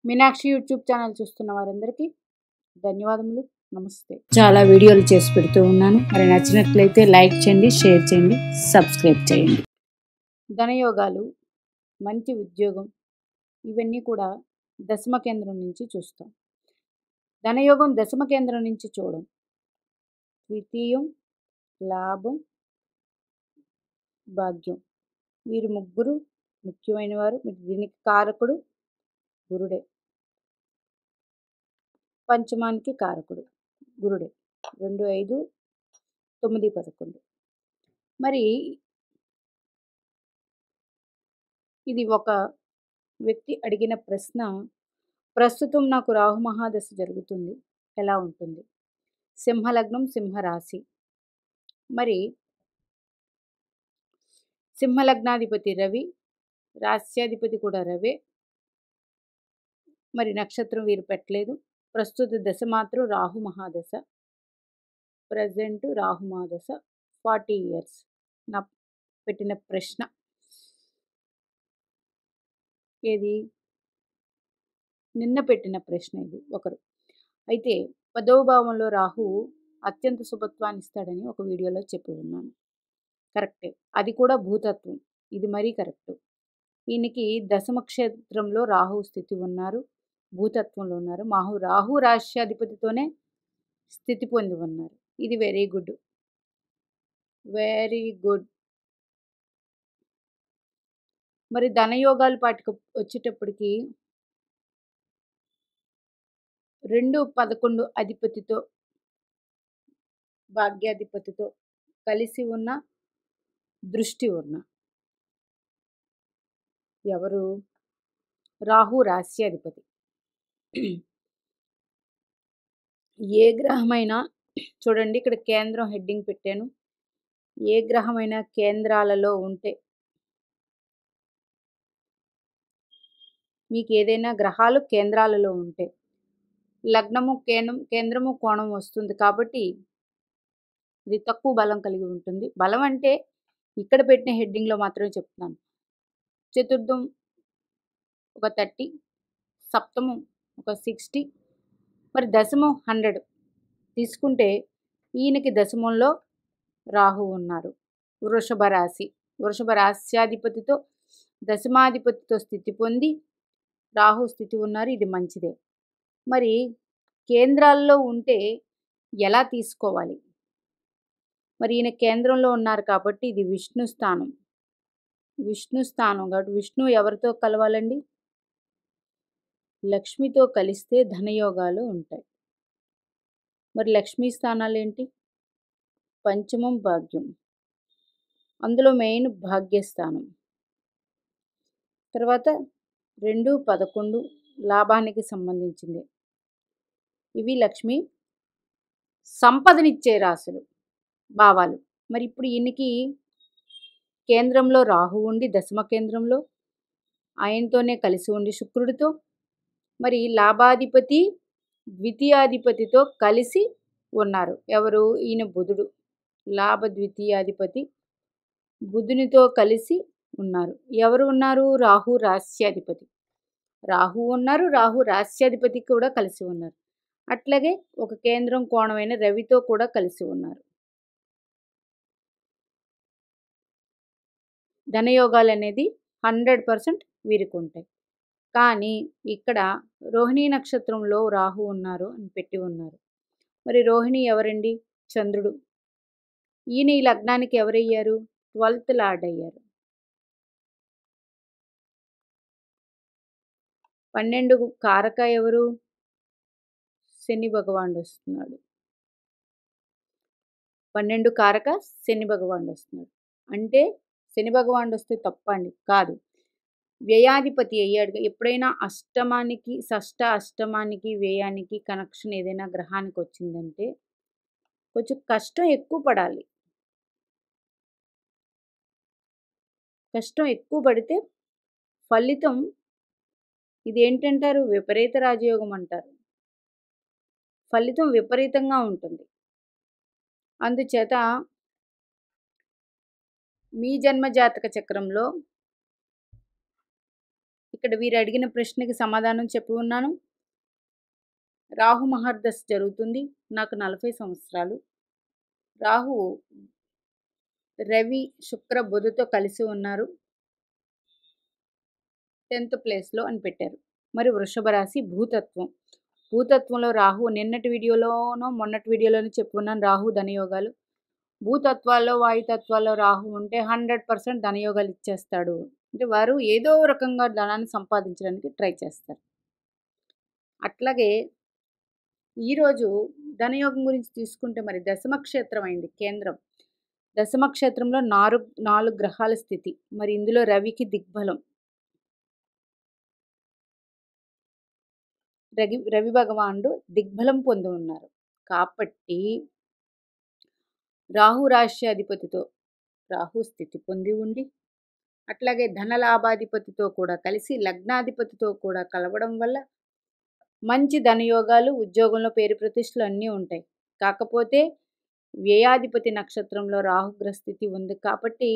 Meenakshi YouTube channel చూస్తున్న వారందరికీ ధన్యవాదములు. నమస్తే. చాలా వీడియోలు చేసి పెడుతూ ఉన్నాను. మరి నచ్చినట్లయితే లైక్ చేయండి, షేర్ చేయండి, సబ్స్క్రైబ్ చేయండి. ధనయోగాలు, మంచి ఉద్యోగం, ఇవన్నీ కూడా దశమ కేంద్రం నుంచి చూస్తాం. ధనయోగం దశమ కేంద్రం నుంచి చూడం. ద్వితీయం, లాభం, భాగ్యం, వీరు ముగ్గురు ముఖ్యమైన వారు. దీనికి కారకుడు గురుడే. పంచమానికి కారకుడు గురుడే. 2, 5, 9, 11. మరి ఇది ఒక వ్యక్తి అడిగిన ప్రశ్న. ప్రస్తుతం నాకు రాహు మహాదశ జరుగుతుంది, ఎలా ఉంటుంది? సింహలగ్నం, సింహరాశి. మరి సింహలగ్నాధిపతి రవి, రాశ్యాధిపతి కూడా రవే. మరి నక్షత్రం వీరు పెట్టలేదు. ప్రస్తుత దశ మాత్రం రాహు మహాదశ. ప్రజెంట్ రాహు మహాదశ 40 years. నా పెట్టిన ప్రశ్న ఏది? నిన్న పెట్టిన ప్రశ్న ఇది ఒకరు. అయితే 10వ భావంలో రాహు అత్యంత శుభత్వాన్ని ఇస్తాడని ఒక వీడియోలో చెప్పి ఉన్నాను. కరెక్టే, అది కూడా భూతత్వం. ఇది మరీ కరెక్ట్. ఈయనకి దశమ క్షేత్రంలో రాహు స్థితి ఉన్నారు, భూతత్వంలో ఉన్నారు. రాహు రాశ్యాధిపతితోనే స్థితి పొంది ఉన్నారు. ఇది వెరీ గుడ్, వెరీ గుడ్. మరి ధనయోగాలు పాటికి వచ్చేటప్పటికి 2, 11 అధిపతితో, భాగ్యాధిపతితో కలిసి ఉన్న దృష్టి ఉన్న ఎవరు? రాహు రాశ్యాధిపతి. ఏ గ్రహమైనా చూడండి, ఇక్కడ కేంద్రం హెడ్డింగ్ పెట్టాను. ఏ గ్రహమైనా కేంద్రాలలో ఉంటే, మీకు ఏదైనా గ్రహాలు కేంద్రాలలో ఉంటే లగ్నము, కేంద్రము, కోణం వస్తుంది. కాబట్టి ఇది తక్కువ బలం కలిగి ఉంటుంది. బలం అంటే ఇక్కడ పెట్టిన హెడ్డింగ్లో మాత్రమే చెప్తున్నాను. చతుర్థం ఒక 30, సప్తమం ఒక 60, మరి దశమం 100 తీసుకుంటే ఈయనకి దశమంలో రాహు ఉన్నారు. వృషభ రాశి, వృషభ రాశ్యాధిపతితో దశమాధిపతితో స్థితి పొంది రాహు స్థితి ఉన్నారు. ఇది మంచిదే. మరి కేంద్రాల్లో ఉంటే ఎలా తీసుకోవాలి? మరి ఈయన కేంద్రంలో ఉన్నారు కాబట్టి ఇది విష్ణు స్థానం. విష్ణు స్థానం కాబట్టి విష్ణు ఎవరితో కలవాలండి? లక్ష్మితో కలిస్తే ధనయోగాలు ఉంటాయి. మరి లక్ష్మీ స్థానాలు ఏంటి? పంచమం, భాగ్యం. అందులో మెయిన్ భాగ్యస్థానం. తర్వాత 2, 11 లాభానికి సంబంధించింది. ఇవి లక్ష్మి సంపదనిచ్చే రాశులు, భావాలు. మరి ఇప్పుడు ఈయనకి కేంద్రంలో రాహు ఉండి, దశమ కేంద్రంలో ఆయనతోనే కలిసి ఉండి శుక్రుడితో, మరి లాభాధిపతి ద్వితీయాధిపతితో కలిసి ఉన్నారు. ఎవరు? ఈయన బుధుడు. లాభ ద్వితీయాధిపతి బుధునితో కలిసి ఉన్నారు. ఎవరు ఉన్నారు? రాహు రాశ్యాధిపతి. రాహు ఉన్నారు, రాహు రాశ్యాధిపతి కూడా కలిసి ఉన్నారు. అట్లాగే ఒక కేంద్రం కోణమైన రవితో కూడా కలిసి ఉన్నారు. ధనయోగాలు అనేది 100% వీరికి ఉంటాయి. కానీ ఇక్కడ రోహిణీ నక్షత్రంలో రాహు ఉన్నారు అని పెట్టి ఉన్నారు. మరి రోహిణి ఎవరండి? చంద్రుడు. ఈయన ఈ లగ్నానికి ఎవరయ్యారు? 12th లార్డ్ అయ్యారు. 12 కారక ఎవరు? శని భగవానుడు వస్తున్నాడు. 12 కారక శని భగవానుడు వస్తున్నాడు. అంటే శని భగవానుడు వస్తే తప్పండి? కాదు. వ్యయాధిపతి అయ్యాడు. ఎప్పుడైనా అష్టమానికి, షష్ట అష్టమానికి, వ్యయానికి కనెక్షన్ ఏదైనా గ్రహానికి వచ్చిందంటే కొంచెం కష్టం ఎక్కువ పడాలి. కష్టం ఎక్కువ పడితే ఫలితం ఇదేంటంటారు? విపరీత రాజయోగం అంటారు. ఫలితం విపరీతంగా ఉంటుంది. అందుచేత మీ జన్మజాతక చక్రంలో ఇక్కడ వీరు అడిగిన ప్రశ్నకి సమాధానం చెప్పి ఉన్నాను. రాహు మహర్దశ జరుగుతుంది. నాకు 40 సంవత్సరాలు. రాహు రవి శుక్ర బుధతో కలిసి ఉన్నారు. 10th ప్లేస్లో అని పెట్టారు. మరి వృషభ రాశి భూతత్వం. భూతత్వంలో రాహు నిన్నటి వీడియోలోనో మొన్నటి వీడియోలోనో చెప్పుకున్నాను రాహు ధనయోగాలు. భూతత్వాల్లో వాయుతత్వాల్లో రాహు ఉంటే 100% ధనయోగాలు ఇచ్చేస్తాడు. అంటే వారు ఏదో రకంగా ధనాన్ని సంపాదించడానికి ట్రై చేస్తారు. అట్లాగే ఈరోజు ధనయోగం గురించి తీసుకుంటే మరి దశమక్షేత్రం అయింది కేంద్రం. దశమక్షేత్రంలో 4 గ్రహాల స్థితి. మరి ఇందులో రవికి దిగ్బలం. రవి భగవానుడు దిగ్బలం పొంది ఉన్నారు. కాబట్టి రాహు రాష్ట్రాధిపతితో రాహు స్థితి పొంది ఉండి అట్లాగే ధనలాభాధిపతితో కూడా కలిసి లగ్నాధిపతితో కూడా కలవడం వల్ల మంచి ధనయోగాలు, ఉద్యోగంలో పేరు ప్రతిష్టలు అన్నీ ఉంటాయి. కాకపోతే వ్యయాధిపతి నక్షత్రంలో రాహుగ్రహ స్థితి ఉంది కాబట్టి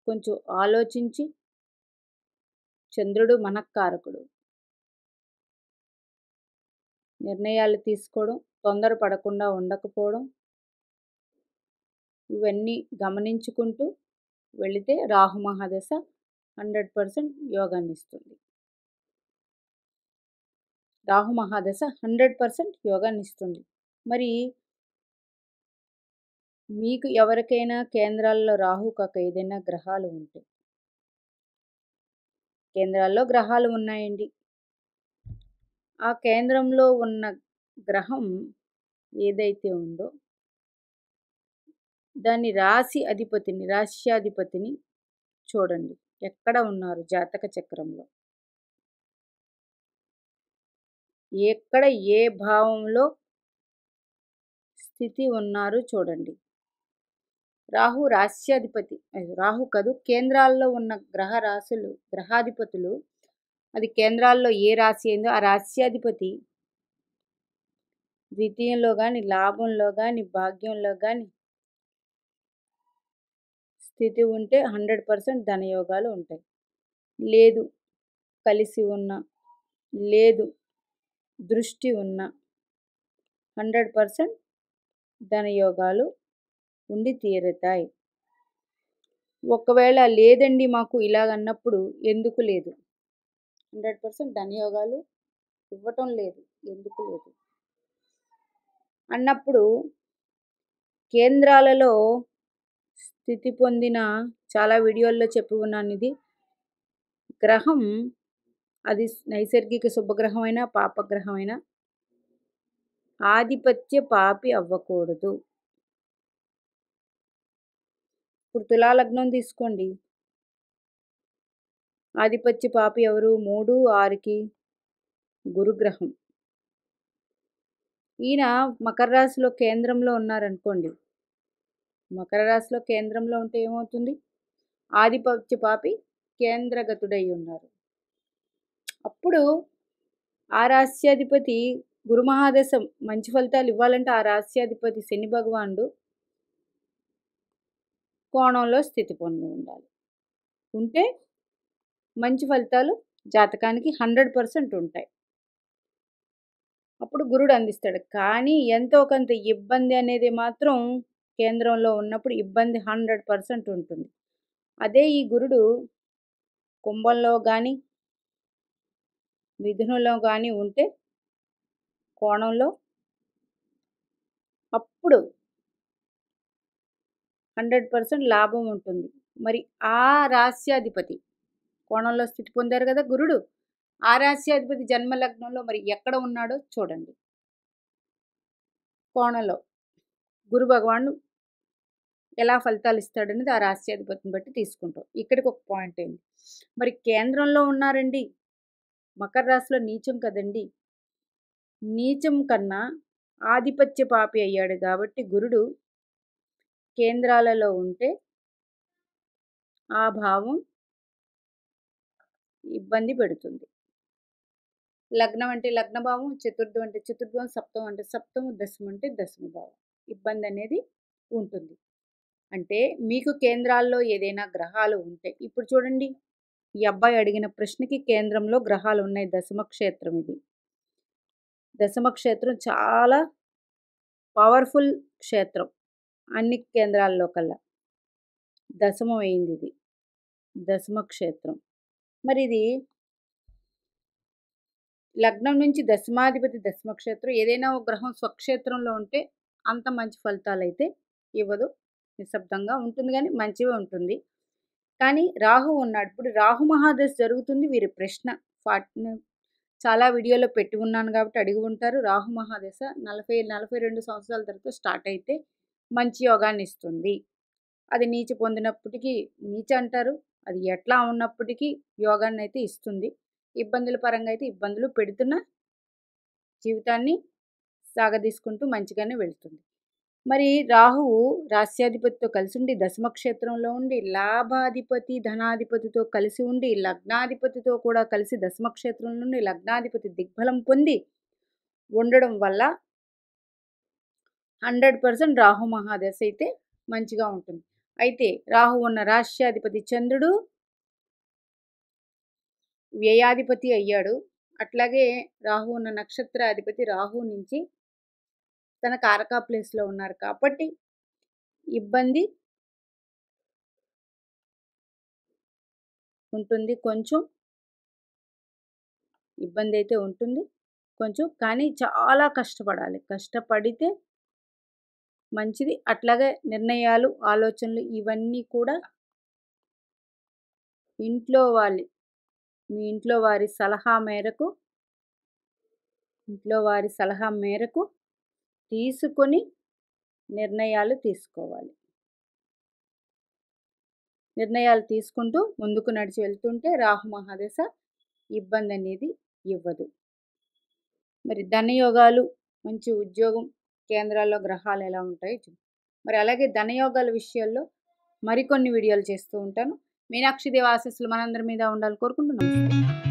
కొంచెం ఆలోచించి, చంద్రుడు మనఃకారకుడు, నిర్ణయాలు తీసుకోవడం, తొందరపడకుండా ఉండకపోవడం, ఇవన్నీ గమనించుకుంటూ వెళితే రాహు మహాదశ 100% యోగాన్ని ఇస్తుంది. రాహు మహాదశ 100% యోగాన్ని ఇస్తుంది. మరి మీకు ఎవరికైనా కేంద్రాల్లో రాహు కాక ఏదైనా గ్రహాలు ఉంటే, కేంద్రాల్లో గ్రహాలు ఉన్నాయండి, ఆ కేంద్రంలో ఉన్న గ్రహం ఏదైతే ఉందో దాని రాశ్యాధిపతిని చూడండి ఎక్కడ ఉన్నారు జాతక చక్రంలో, ఎక్కడ ఏ భావంలో స్థితి ఉన్నారు చూడండి. రాహు రాశ్యాధిపతి, రాహు కాదు కేంద్రాల్లో ఉన్న గ్రహాధిపతులు అది కేంద్రాల్లో ఏ రాశి అయిందో ఆ రాశ్యాధిపతి ద్వితీయంలో కానీ, లాభంలో కానీ, భాగ్యంలో కానీ స్థితి ఉంటే 100% ధనయోగాలు ఉంటాయి. లేదు కలిసి ఉన్న, లేదు దృష్టి ఉన్న 100% ధనయోగాలు ఉండి తీరుతాయి. ఒకవేళ లేదండి మాకు ఇలాగన్నప్పుడు ఎందుకు లేదు, 100% ధనయోగాలు ఇవ్వటం లేదు, ఎందుకు లేదు అన్నప్పుడు కేంద్రాలలో స్థితి పొందిన చాలా వీడియోల్లో చెప్పి ఉన్నాను. ఇది గ్రహం అది నైసర్గిక శుభగ్రహమైన పాపగ్రహమైన ఆధిపత్య పాపి అవ్వకూడదు. ఇప్పుడు తులాలగ్నం తీసుకోండి, ఆధిపత్య పాపి ఎవరు? 3, 6కి గురుగ్రహం. ఈయన మకర రాశిలో కేంద్రంలో ఉన్నారనుకోండి, మకర రాశిలో కేంద్రంలో ఉంటే ఏమవుతుంది? ఆధిపత్య పాపి కేంద్రగతుడై ఉన్నారు. అప్పుడు ఆ రాశ్యాధిపతి గురు మహాదశ మంచి ఫలితాలు ఇవ్వాలంటే ఆ రాశ్యాధిపతి శని భగవానుడు కోణంలో స్థితి పొంది ఉండాలి. ఉంటే మంచి ఫలితాలు జాతకానికి 100% ఉంటాయి. అప్పుడు గురుడు అందిస్తాడు. కానీ ఎంతో కొంత ఇబ్బంది అనేది మాత్రం కేంద్రంలో ఉన్నప్పుడు ఇబ్బంది 100% ఉంటుంది. అదే ఈ గురుడు కుంభంలో కానీ మిథునంలో కానీ ఉంటే కోణంలో అప్పుడు 100% లాభం ఉంటుంది. మరి ఆ రాశ్యాధిపతి కోణంలో స్థితి పొందారు కదా గురుడు, ఆ రాశ్యాధిపతి జన్మలగ్నంలో మరి ఎక్కడ ఉన్నాడో చూడండి. కోణంలో గురు భగవానుడు ఎలా ఫలితాలు ఇస్తాడనేది ఆ రాశ్యాధిపతిని బట్టి తీసుకుంటాం. ఇక్కడికి ఒక పాయింట్ అయింది. మరి కేంద్రంలో ఉన్నారండి, మకర రాశిలో నీచం కదండి, నీచం కన్నా ఆధిపత్య పాపి అయ్యాడు కాబట్టి గురుడు కేంద్రాలలో ఉంటే ఆ భావం ఇబ్బంది పెడుతుంది. లగ్నం అంటే లగ్నభావం, చతుర్థం అంటే చతుర్థం, సప్తం అంటే సప్తము, దశమం అంటే దశమ భావం. ఇబ్బంది అనేది ఉంటుంది. అంటే మీకు కేంద్రాల్లో ఏదైనా గ్రహాలు ఉంటే ఇప్పుడు చూడండి ఈ అబ్బాయి అడిగిన ప్రశ్నకి కేంద్రంలో గ్రహాలు ఉన్నాయి. దశమ క్షేత్రం ఇది. దశమ క్షేత్రం చాలా పవర్ఫుల్ క్షేత్రం అన్ని కేంద్రాల్లో కల్లా. దశమం అయింది ఇది. దశమ క్షేత్రం. మరి ఇది లగ్నం నుంచి దశమాధిపతి దశమ క్షేత్రం. ఏదైనా ఒక గ్రహం స్వక్షేత్రంలో ఉంటే అంత మంచి ఫలితాలైతే ఇవ్వదు. నిశ్శబ్దంగా ఉంటుంది గానీ మంచివే ఉంటుంది. కానీ రాహు ఉన్నాడు. ఇప్పుడు రాహు మహాదశ జరుగుతుంది. వీరి ప్రశ్న చాలా వీడియోలో పెట్టి ఉన్నాను కాబట్టి అడిగి ఉంటారు. రాహు మహాదశ 42 సంవత్సరాల తర్వాత స్టార్ట్ అయితే మంచి యోగాన్ని ఇస్తుంది. అది నీచ పొందినప్పటికీ నీచ అంటారు. అది ఎట్లా ఉన్నప్పటికీ యోగాన్ని అయితే ఇస్తుంది. ఇబ్బందుల పరంగా అయితే ఇబ్బందులు పెడుతున్న జీవితాన్ని సాగదీసుకుంటూ మంచిగానే వెళ్తుంది. మరి రాహువు రాస్యాధిపతితో కలిసి ఉండి దశమ క్షేత్రంలో ఉండి లాభాధిపతి ధనాధిపతితో కలిసి ఉండి లగ్నాధిపతితో కూడా కలిసి దశమ క్షేత్రం నుండి లగ్నాధిపతి దిగ్బలం పొంది ఉండడం వల్ల 100% రాహు మహాదశ అయితే మంచిగా ఉంటుంది. అయితే రాహు ఉన్న రాష్ట్రాధిపతి చంద్రుడు వ్యయాధిపతి అయ్యాడు. అట్లాగే రాహు ఉన్న నక్షత్రాధిపతి రాహు నుంచి తన కారకా ప్లేస్లో ఉన్నారు కాబట్టి ఇబ్బంది ఉంటుంది. కొంచెం ఇబ్బంది అయితే ఉంటుంది కొంచెం. కానీ చాలా కష్టపడాలి. కష్టపడితే మంచిది. అట్లాగే నిర్ణయాలు, ఆలోచనలు ఇవన్నీ కూడా మీ ఇంట్లో వారి సలహా మేరకు తీసుకొని నిర్ణయాలు తీసుకోవాలి. నిర్ణయాలు తీసుకుంటూ ముందుకు నడిచి వెళ్తుంటే రాహు మహాదశ ఇబ్బంది అనేది ఇవ్వదు. మరి ధనయోగాలు, మంచి ఉద్యోగం, కేంద్రాల్లో గ్రహాలు ఎలా ఉంటాయో మరి అలాగే ధనయోగాల విషయాల్లో మరికొన్ని వీడియోలు చేస్తూ ఉంటాను. మీనాక్షి దేవి ఆశీస్సులు మనందరి మీద ఉండాలని కోరుకుంటూ నమస్తే.